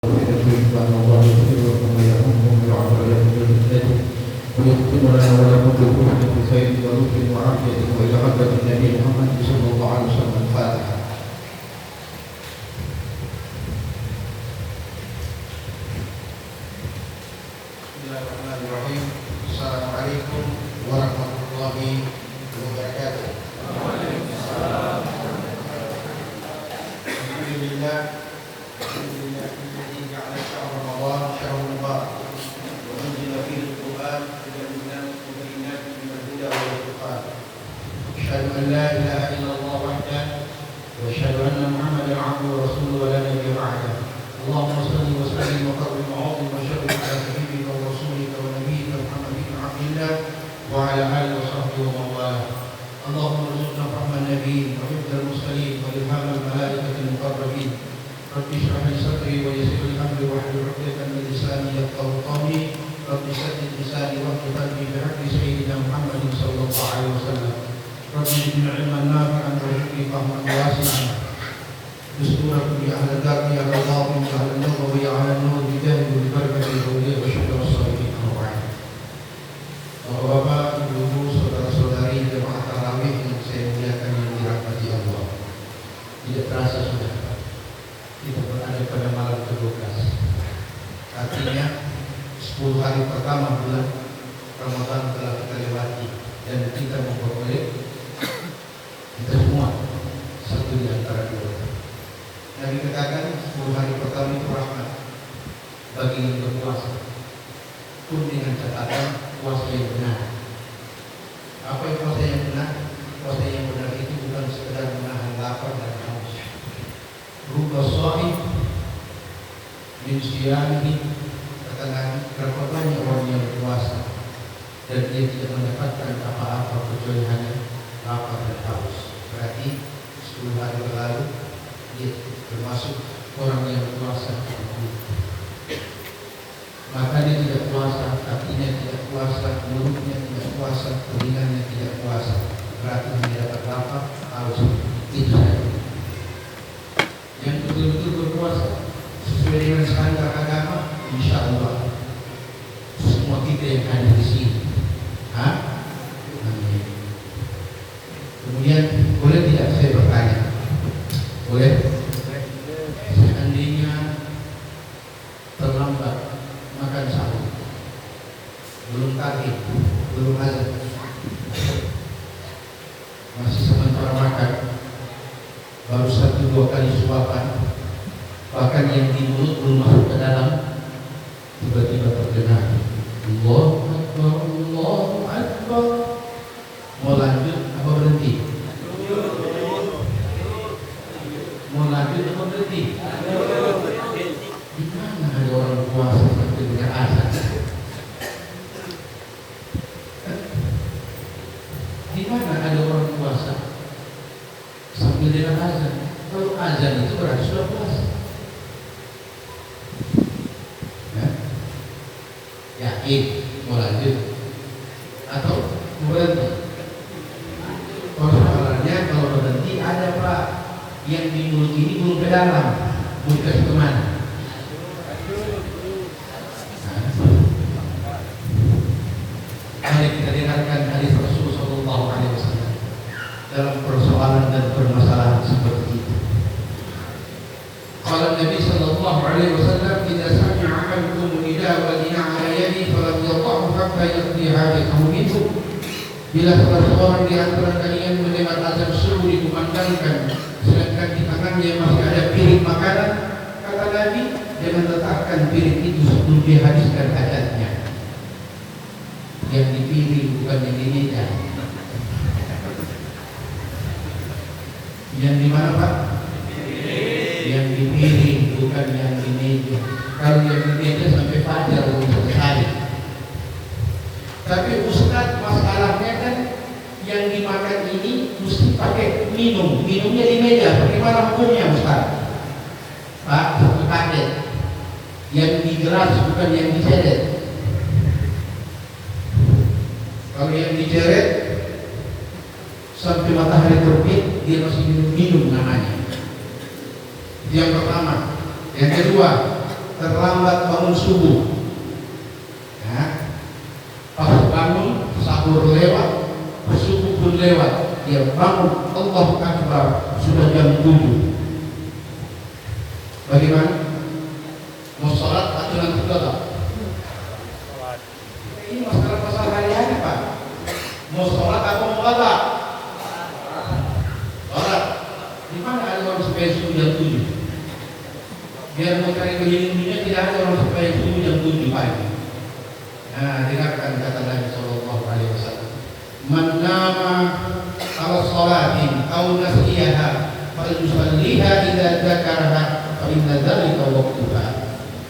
ويختم لنا ولكم بالكفر بخير ولطف وعافية وإلى حضرة النبي محمد صلى الله عليه وسلم. الفاتحة. Bismillahirrahmanirrahim. Assalamualaikum warahmatullahi wabarakatuh. Waalaikumsalam. Alhamdulillah. Alhamdulillah alladzi ja'ala syahr Ramadan syahrun mubarak wa unzila fihi al-Qur'an hudan lin-nas wa bayyinatin minal huda wal furqan. Asyhadu an la ilaha illallah wahdahu wa asyhadu anna Muhammadan 'abduhu wa rasuluhu wa la nabiyya ba'dahu. Allahumma shalli wa sallim wa karrim wa 'azim wa sharrif ala habibika wa rasulika wa nabiyyika Muhammad bin 'Abdillah wa ala alihi wa sahbihi wa man walah. Allahumma arzuqna fahman nabiyyin wa hifdzal mursalin wa ilhamal malaikatil muqarrabin. Rabbi shrah li sadri wa yassir li amri wahlul 'uqdatam min lisani yafqahu qawli. Rabbi saddid lisani wa qalbi bi haqqi sayyidina Muhammadin sallallahu alaihi wasallam. Rabbi zidni 'ilman nafi'an warzuqni fahman wasi'an. Bismillahirrahmanirrahim. Ya ahla dzati ya Allah ya ahla nur ya ahla nur bijahi wa barakati awliya wa syukur as-salihin wa Bapak, Ibu, saudara-saudari jemaah tarawih yang saya muliakan yang dirahmati Allah. Tidak terasa sudah kita berada pada malam ke-12. Artinya 10 hari pertama bulan Ramadan telah kita lewati dan kita memperoleh kita semua satu di antara dua. Nabi katakan 10 hari pertama itu rahmat bagi yang berpuasa, pun dengan catatan puasa yang benar. Apa yang puasa yang benar? Puasa yang benar itu bukan sekedar menahan lapar dan haus. Rubba sha'im min siyamihi, kata Nabi, berapa banyak orang yang berpuasa dan dia tidak mendapatkan apa-apa kecuali hanya lapar dan haus. Berarti 10 hari berlalu dia termasuk orang yang berpuasa. Maka dia tidak puasa, kakinya tidak puasa, mulutnya tidak puasa, telinganya tidak puasa. Berarti dia dapat lapar, haus. Itu saja. Yang betul-betul berpuasa sesuai dengan standar agama, insya Allah semua kita yang ada di sini. Amin. Kemudian boleh tidak saya bertanya? Boleh? Seandainya terlambat makan sahur, belum tadi, belum azan, masih sementara makan, baru 1-2 kali suapan, bahkan yang di mulut belum masuk ke dalam, tiba-tiba terdengar Allahu Akbar, Allahu Akbar. Mau lanjut apa berhenti? Mau lanjut apa berhenti? Di mana ada orang puasa sampai dengar azan? Di mana ada orang puasa sambil dengar azan? Kalau azan itu berarti sudah puasa. Yakin mau lanjut atau mau berhenti? Persoalannya kalau berhenti ada Pak, yang di mulut ini belum ke dalam, mau dikasih kemana? Mari kita dengarkan hadis Rasul sallallahu alaihi wasallam dalam persoalan dan permasalahan seperti itu. Qala Nabi sallallahu alaihi wasallam, "Idza sami'a ahadukum nida wa dina 'ala yadi falam yaqa'hu hatta yaqdi hajatahu minhu." Bila salah seorang di antara kalian mendengar azan subuh dikumandangkan sedangkan di tangannya masih ada piring makanan, kata Nabi, jangan letakkan piring itu sebelum dia habiskan hajatnya. Yang dipilih bukan yang di meja. Yang di mana Pak? Yang dipilih bukan yang di meja. Kalau yang di meja sampai fajar belum selesai. Tapi Ustaz, masalahnya kan yang dimakan ini mesti pakai minumnya di meja. Bagaimana hukumnya Ustaz? Pak, satu paket. Yang di gelas bukan yang diseret. Kalau yang dijeret sampai matahari terbit dia masih minum namanya. Yang pertama. Yang kedua, terlambat bangun subuh. Ya. Pas bangun sahur lewat, subuh pun lewat, dia bangun Allahu Akbar sudah jam 7. Bagaimana? Mau sholat atau nanti sholat? Ini masalah hari-hari Pak. Mau sholat atau mau sholat? Sholat. Di mana ada orang supaya subuh jam 7? Biar mau cari keliling tidak ada orang supaya subuh jam 7 pagi. Nah, dengarkan kata Nabi Sallallahu Alaihi Wasallam. Man nama ala sholatin aw nasiyaha falyusalliha idza dzakaraha fa inna dzalika waqtuha.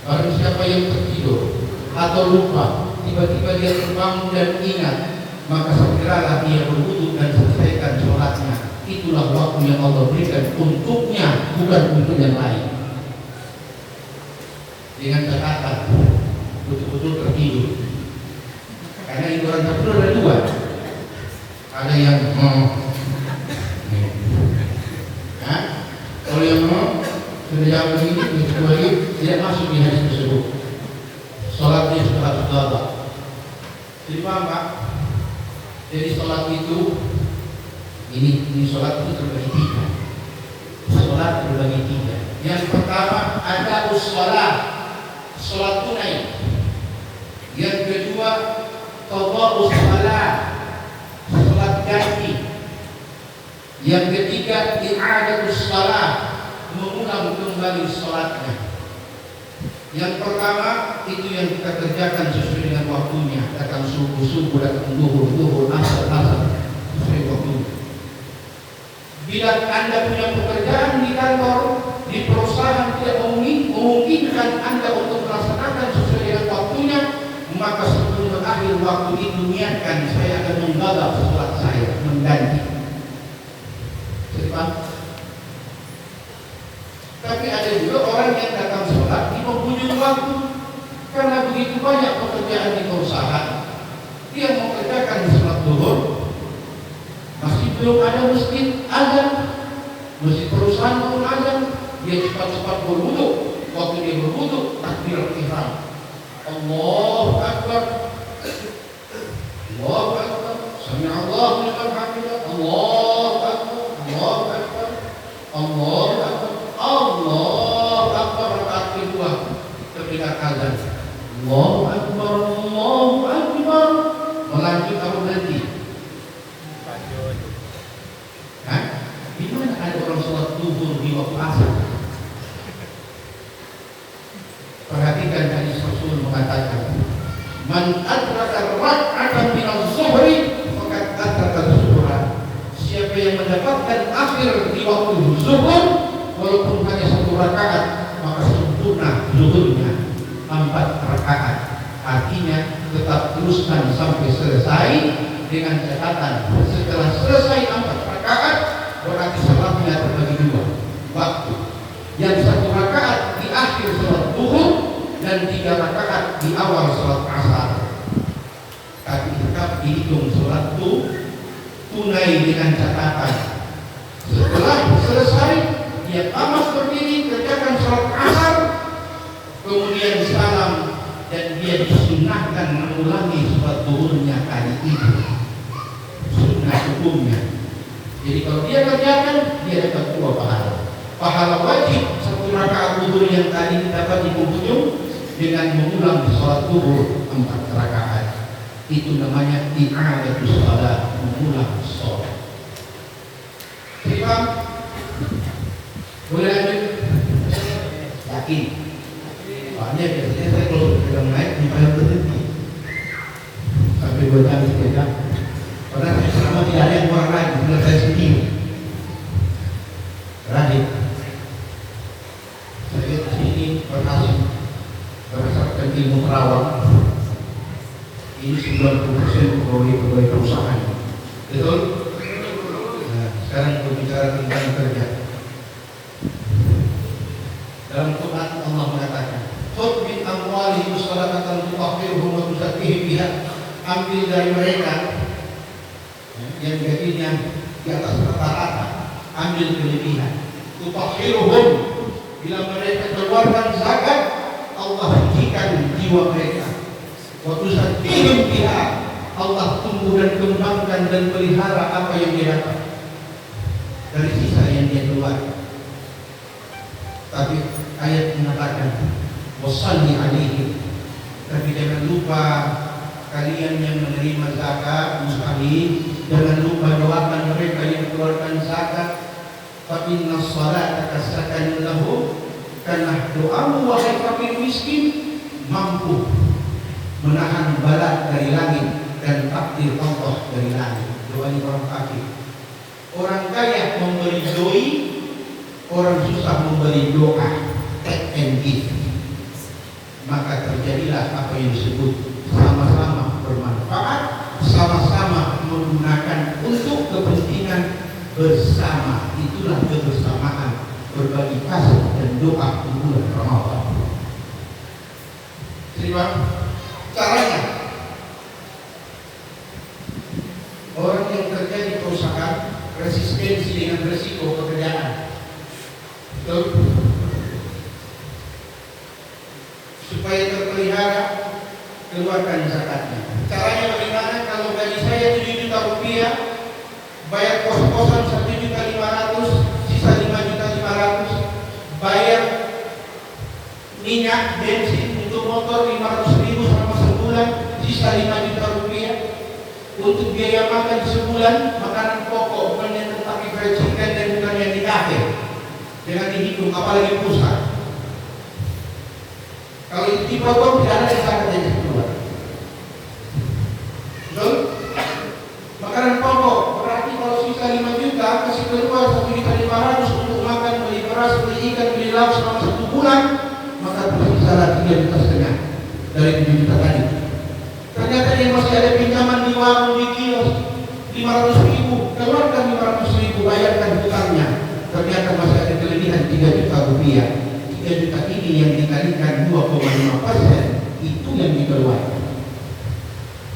Barang siapa yang tertidur atau lupa, tiba-tiba dia terbangun dan ingat, maka segeralah dia berwudu dan selesaikan sholatnya. Itulah waktu yang Allah berikan untuknya, bukan untuk yang lain. Dengan catatan betul-betul tertidur. Karena itu orang tertidur ada dua. Ada yang kalau yang sudah jam begini, lagi tidak masuk di hadis tersebut. Sholatnya sudah harus babak. Jadi paham Pak? Jadi sholat itu ini sholat itu terbagi tiga. Sholat terbagi tiga. Yang pertama ada sholat tunai. Yang kedua qadha sholat ganti. Yang ketiga i'adatus shalah, mengulang kembali sholatnya. Yang pertama itu yang kita kerjakan sesuai dengan waktunya. Datang subuh, datang duhur, asar, sesuai waktunya. Bila Anda punya pekerjaan di kantor, di perusahaan tidak memungkinkan Anda untuk melaksanakan sesuai dengan waktunya, maka sebelum berakhir waktu itu niatkan, saya akan menggagal sholat saya, mengganti. Tapi ada juga orang yang datang sholat di penghujung waktu, karena begitu banyak pekerjaan di perusahaan, dia mau kerjakan sholat duhur, masih belum ada masjid azan, masjid perusahaan belum azan, dia cepat-cepat berwudu. Waktu dia berwudu, takbir ihram, Allahu Akbar, Allahu Akbar, sami'allahu liman hamidah, Allahu Akbar, Allahu Akbar, Allahu Akbar, Allahu Akbar. Rakaat kedua ketika azan, Allahu Akbar, Allahu Akbar. Melanjut atau berhenti? Di mana ada orang sholat duhur di waktu asar? Perhatikan hadis Rasul mengatakan, man adraka rak'atan min az-zuhri faqad adraka az-zuhra. Siapa yang mendapatkan akhir di waktu zuhur walaupun hanya 1 rakaat, maka sempurna zuhurnya 4 rakaat. Artinya tetap teruskan sampai selesai, dengan catatan setelah selesai 4 rakaat berarti salatnya terbagi 2 waktu. Yang 1 rakaat di akhir salat zuhur dan 3 rakaat di awal salat asar. Tapi tetap dihitung salat itu tunai dengan catatan setelah selesai dia tamat berdiri kerjakan salat asar, kemudian salam, dan dia disunnahkan mengulangi salat zuhurnya kali itu. Sunnah hukumnya. Jadi kalau dia kerjakan, dia dapat 2 pahala. Pahala wajib 1 rakaat zuhur yang tadi dapat di penghujung dengan mengulang salat zuhur 4 rakaat. Itu namanya i'adatus shalah, mengulang salat. Paham? Boleh lanjut? Yakin? Soalnya biasanya saya kalau sedang naik sampai berhenti sampai 2 jam 3 jam. Karena saya selama tidak ada yang kurang lagi, bila saya sendiri. Terakhir, saya di sini berhasil berdasarkan ilmu perawat. Ini 90% pegawai perusahaan. Betul? Nah, sekarang berbicara tentang kerja. Dalam Quran Allah mengatakan, "Khudh min amwalihim shadaqatan tutahhiruhum wa tuzakkihim biha." Ambil dari mereka yang gajinya di atas rata-rata, ambil kelebihan. Tutahhiruhum, bila mereka keluarkan zakat, jiwa mereka. Waktu saat ingin pihak Allah tumbuh dan kembangkan dan pelihara apa yang dia dapat dari sisa yang dia keluar. Tapi ayat mengatakan wasalli alaihim, tapi jangan lupa kalian yang menerima zakat mustahil, jangan lupa doakan mereka yang keluarkan zakat. Fa inna sholata sakanun lahum, karena doamu wahai fakir miskin mampu menahan bala dari langit dan takdir Allah dari langit. Doanya orang fakir. Orang kaya memberi doi, orang susah memberi doa, take and give. Maka terjadilah apa yang disebut sama-sama bermanfaat, sama-sama menggunakan untuk kepentingan bersama. Itulah kebersamaan, berbagi kasih dan doa di bulan Ramadan. Terima. Caranya, orang yang terjadi perusahaan resistensi dengan resiko pekerjaan, supaya terpelihara, keluarkan zakatnya. Caranya bagaimana? Kalau gaji saya 7 juta rupiah, bayar kos-kosan 1.500.000, sisa 5.500.000, bayar minyak bensin untuk motor 500.000 selama sebulan, sisa 5 juta rupiah. Untuk biaya makan sebulan, makanan pokok, bukan yang tentang fried chicken dan bukan yang di kafe. Jangan dihitung, apalagi pusat. Kalau itu dipotong, tidak ada zakat yang keluar. Betul? Makanan pokok, berarti kalau sisa 5 juta, kasih keluar 1.500.000 untuk makan, beli beras, beli ikan, beli lauk selama 1 bulan, maka tersisa 3,5 juta dari 7 juta tadi. Ternyata dia masih ada pinjaman di warung, di kios 500.000, keluarkan 500.000, bayarkan hutangnya. Ternyata masih ada kelebihan 3 juta rupiah. 3 juta ini yang dikalikan 2,5%, itu yang dikeluarkan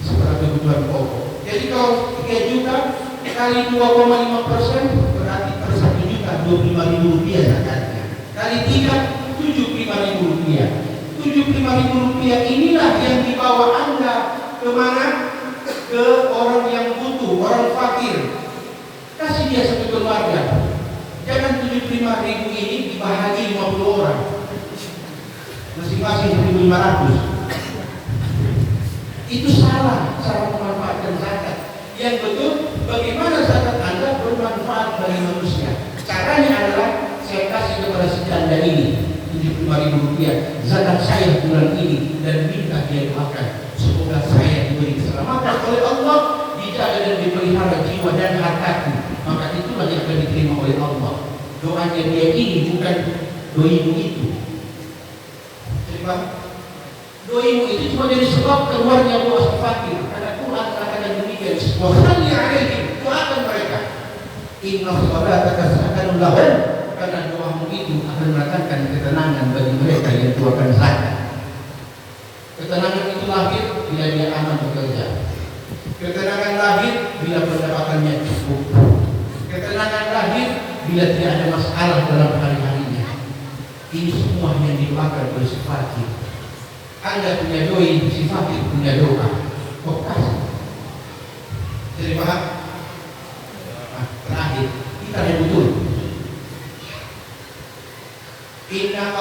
setelah kebutuhan pokok. Jadi kalau 3 juta kali 2,5%, berarti per 1 juta 25.000 rupiah zakatnya. Kali 3, 75.000 rupiah. 75.000 rupiah inilah yang dibawa Anda kemana? Ke orang yang butuh, orang fakir. Kasih dia satu keluarga. Jangan 75.000 ini dibahagi 50 orang, masing-masing 1.500. Itu salah cara memanfaatkan zakat. Yang betul, bagaimana zakat Anda bermanfaat bagi manusia. Caranya adalah saya kasih kepada si janda ini 75.000 rupiah zakat saya bulan ini, dan minta dia doakan semoga saya diberi keselamatan oleh Allah, dijaga dan dipelihara jiwa dan hartaku. Maka itulah yang akan diterima oleh Allah. Doanya dia ini, bukan doimu itu. Terima. Doimu itu cuma jadi sebab keluarnya buah fakir. Karena Quran katakan demikian. Wasalli alaihim, doakan mereka. Inna sholataka sakanun lahum, karena doamu itu akan mendatangkan ketenangan bagi mereka yang keluarkan zakat. Ketenangan itu lahir bila dia aman bekerja. Ketenangan lahir bila pendapatannya cukup. Ketenangan lahir bila tidak ada masalah dalam hari-harinya. Ini semua yang didoakan oleh si fakir. Anda punya doi, si fakir punya doa. Kok kasih? Jadi paham? Nah, terakhir, kita yang betul. Inna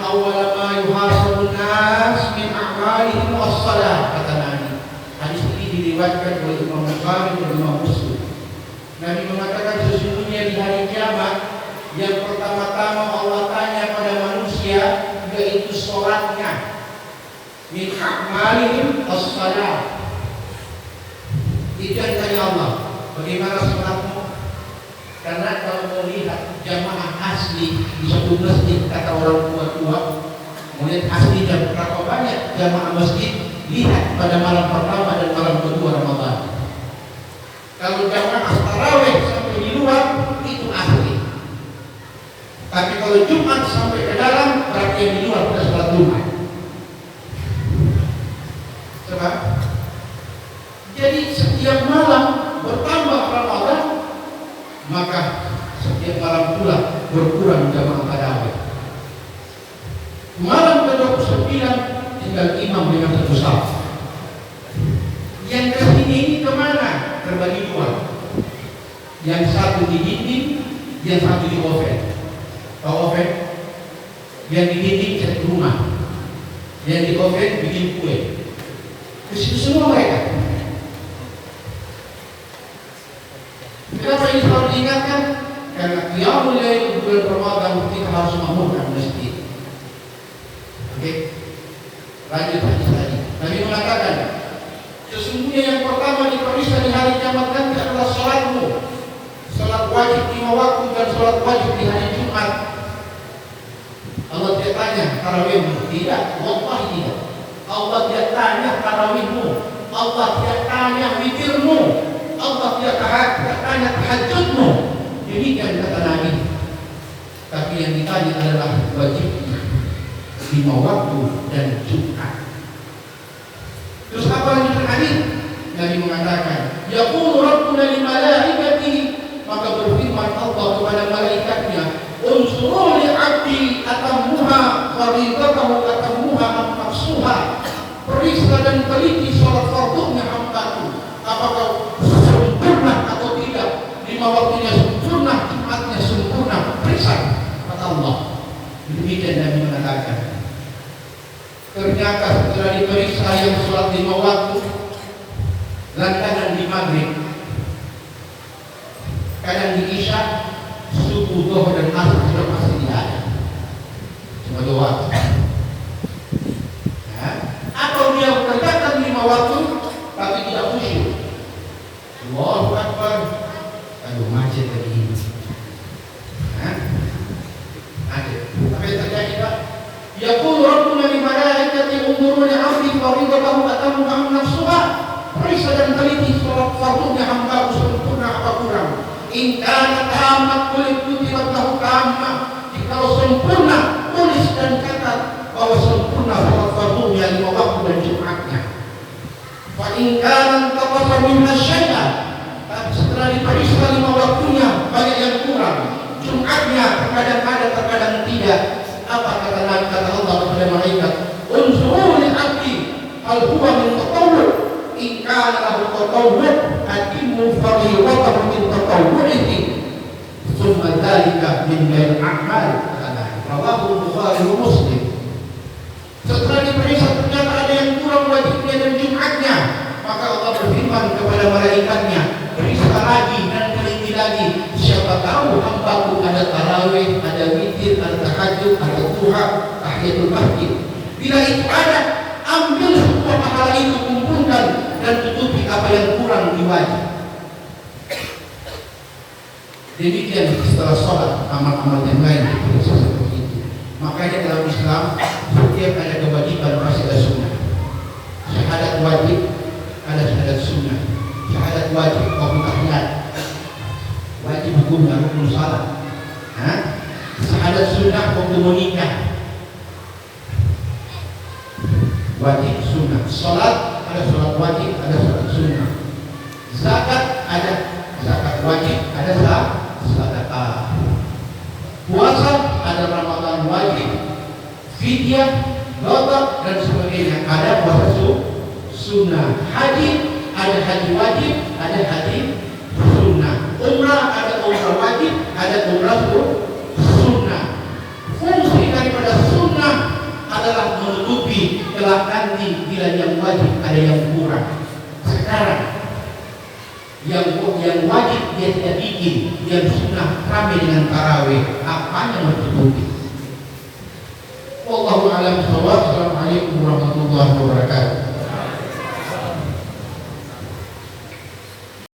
awwala ma yuhasabun nas min a'malihim was-salah, kata Nabi. Hadis ini diriwayatkan oleh Imam Bukhari dan Imam Muslim. Nabi mengatakan sesungguhnya di hari kiamat yang pertama-tama Allah tanya pada manusia yaitu sholatnya. Min a'malihim as-salah. Itu yang tanya Allah, bagaimana sholatmu? Karena kalau melihat jamaah asli di satu masjid, kata orang tua-tua, melihat aslinya berapa banyak jamaah masjid, lihat pada malam pertama dan malam kedua Ramadan. Kalau jamaah tarawih sampai di luar, itu asli. Tapi kalau Jumat sampai ke dalam, berarti yang di luar pada sholat Jumat. Coba. Jadi setiap malam bertambah Ramadan, maka setiap malam pula berkurang jamaah tarawih. Malam ke-21 9 tinggal imam dengan terbesar. Yang kesini ini kemana? Terbagi dua. Yang satu di dinding, yang satu di oven. Tahu oven? Yang di dinding cat rumah, yang di oven bikin kue. Di situ semua mereka. Kenapa ini selalu diingatkan? Karena qiyamul lail bulan Ramadan kita harus memakmurkan masjid. Oke, lanjut hadis tadi. Nabi mengatakan, sesungguhnya yang pertama diperiksa di hari kiamat nanti adalah salatmu, salat wajib 5 waktu dan salat wajib di hari Jumat. Allah tidak tanya tarawihmu, tidak, wallahi tidak. Allah tidak tanya tarawihmu, Allah tidak tanya witirmu, Allah tidak tanya tahajudmu. Demikian kata Nabi. Tapi yang ditanya adalah wajib 5 waktu dan Jumat. Terus apa lanjutan hadis? Nabi mengatakan, yaqulu rabbuna li malaikatihi, maka berfirman Allah kepada malaikatnya, unsuru li 'abdi atammuha fardatahu atammuha am naqsuha. Periksa dan teliti salat fardunya hambaku, apakah sempurna atau tidak, 5 waktunya sempurna, Jumatnya sempurna. Periksa, kata Allah. Demikian Nabi mengatakan. Ternyata setelah diperiksa yang sholat 5 waktu, kadang di maghrib, kadang di isya, subuh, zuhur dan asar sudah pasti tidak ada, cuma 2 waktu. Ya. Atau dia kerjakan 5 waktu tapi tidak khusyuk. Allahu Akbar, aduh macet lagi ini. Macet. Apa yang terjadi Pak? Yaqulu rabbuna li malaikati unzuru li 'abdi fardatahu atammu am nafsuha. Periksa dan teliti salat fardunya hamba sempurna apa kurang. In kana tamat kulit kutibat lahu tamah. Jika sempurna, tulis dan catat bahwa sempurna salat fardunya 5 waktu dan Jumatnya. Fa in kana taqasa minha syai'an, setelah diperiksa 5 waktunya banyak yang kurang, Jumatnya terkadang ada terkadang tidak. Apa kata Nabi, kata Allah kepada malaikat, unsuru li 'abdi hal huwa min tatawwu', in kana lahu tatawwu' atimmu fardatahu min tatawwu'ihi thumma dzalika min ghairi a'mal. Rawahu Bukhari wa Muslim. Setelah diperiksa ternyata ada yang kurang wajibnya dan Jumatnya, maka Allah berfirman kepada malaikatnya, periksa lagi dan teliti lagi. Siapa tahu hambaku ada tarawih, ada witir, ada tahajud, ada duha, tahiyatul masjid. Bila itu ada, ambil semua pahala itu, kumpulkan dan tutupi apa yang kurang di wajib. Demikian setelah sholat, amal-amal yang lain diperiksa seperti itu. Makanya dalam Islam setiap ada kewajiban pasti ada sunnah. Syahadat wajib, ada syahadat sunnah. Syahadat wajib, qaul tahiyat, wajib hukumnya rukun salat. Syahadat sunnah waktu menikah, wajib sunnah. Salat ada salat wajib, ada salat sunnah. Zakat ada zakat wajib, ada sedekah. Puasa ada Ramadan wajib, fidyah, qada dan sebagainya. Ada puasa sunnah. Haji ada haji wajib, ada haji sunnah. Umrah ada umrah wajib, ada umrah sunnah. Fungsi daripada sunnah adalah menutupi kelak nanti bila yang wajib ada yang kurang. Sekarang yang wajib dia tidak bikin, yang sunnah ramai dengan tarawih, apanya menutupi? Wallahu a'lam bishawab. Assalamualaikum warahmatullahi wabarakatuh.